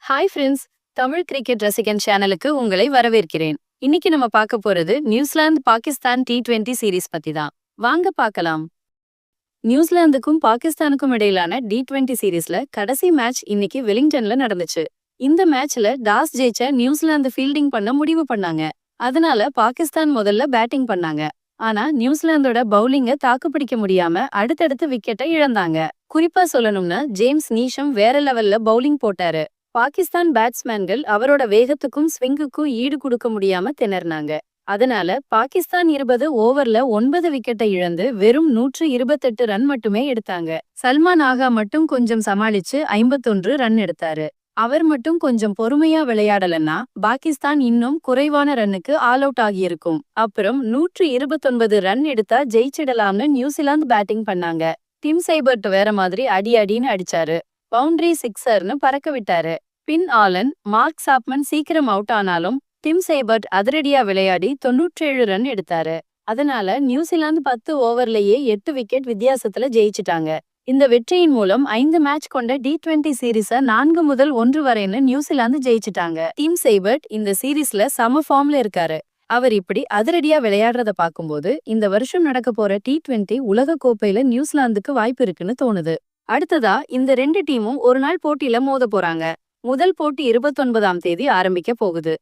Hi friends, Tamil cricket ரசிகன் சேனலுக்கு உங்களை வரவேற்கிறேன். இன்னைக்கு நம்ம பார்க்க போறது நியூசிலாந்து பாகிஸ்தான் T20 சீரீஸ் பத்தி தான். வாங்க பார்க்கலாம். நியூசிலாந்துக்கும் பாகிஸ்தானுக்கும் இடையிலான T20 சீரீஸ்ல கடைசி மேட்ச் இன்னைக்கு வெலிங்டன்ல நடந்துச்சு. இந்த மேட்ச்ல டாஸ் ஜெயிச்ச நியூசிலாந்து ஃபீல்டிங் பண்ண முடிவு பண்ணாங்க. அதனால பாகிஸ்தான் முதல்ல பேட்டிங் பண்ணாங்க. ஆனா நியூசிலாந்தோட பவுலிங்க தாக்குப்பிடிக்க முடியாம அடுத்தடுத்து விக்கெட்டை இழந்தாங்க. குறிப்பா சொல்லணும்னா ஜேம்ஸ் நீஷம் வேற லெவல்ல பவுலிங் போட்டாரு. பாகிஸ்தான் பேட்ஸ்மேன்கள் அவரோட வேகத்துக்கும் ஸ்விங்குக்கும் ஈடு கொடுக்க முடியாம திணறினாங்க. அதனால பாகிஸ்தான் 20 ஓவர்ல 9 விக்கெட்டை இழந்து வெறும் 128 ரன் மட்டுமே எடுத்தாங்க. சல்மான் ஆகா மட்டும் கொஞ்சம் சமாளிச்சு 51 ரன் எடுத்தாரு. அவர் மட்டும் கொஞ்சம் பொறுமையா விளையாடலன்னா பாகிஸ்தான் இன்னும் குறைவான ரன்னுக்கு ஆல் அவுட் ஆகியிருக்கும். அப்புறம் 129 ரன் எடுத்தா ஜெயிச்சிடலாம்னு நியூசிலாந்து பேட்டிங் பண்ணாங்க. டிம் சைபர்ட் வேற மாதிரி அடின்னு அடிச்சாரு. பவுண்டரி சிக்ஸர்னு பறக்க விட்டாரு. பின் ஆலன், மார்க் சாப்மன் சீக்கிரம் அவுட் ஆனாலும் டிம் சைபர்ட் அதிரடியா விளையாடி 97 ரன் எடுத்தாரு. அதனால நியூசிலாந்து 10 ஓவர்லயே 8 விக்கெட் வித்தியாசத்துல ஜெயிச்சிட்டாங்க. இந்த வெற்றியின் மூலம் 5 மேட்ச் கொண்ட T20 சீரீஸ 4-1 வரைன்னு நியூசிலாந்து ஜெயிச்சிட்டாங்க. டிம் சைபர்ட் இந்த சீரீஸ்ல சம ஃபார்ம்ல இருக்காரு. அவர் இப்படி அதிரடியா விளையாடுறத பார்க்கும்போது இந்த வருஷம் நடக்க போற T20 உலக கோப்பையில நியூசிலாந்துக்கு வாய்ப்பு இருக்குன்னு தோணுது. அடுத்ததா இந்த ரெண்டு டீமும் ஒரு நாள் போட்டியில மோத போறாங்க. முதல் போட்டி 29ஆம் தேதி ஆரம்பிக்க போகுது.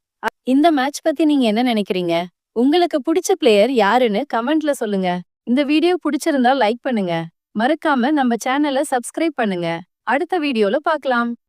இந்த மேட்ச் பத்தி நீங்க என்ன நினைக்கிறீங்க? உங்களுக்கு பிடிச்ச பிளேயர் யாருன்னு கமெண்ட்ல சொல்லுங்க. இந்த வீடியோ பிடிச்சிருந்தா லைக் பண்ணுங்க. மறக்காம நம்ம சேனலை சப்ஸ்கிரைப் பண்ணுங்க. அடுத்த வீடியோல பார்க்கலாம்.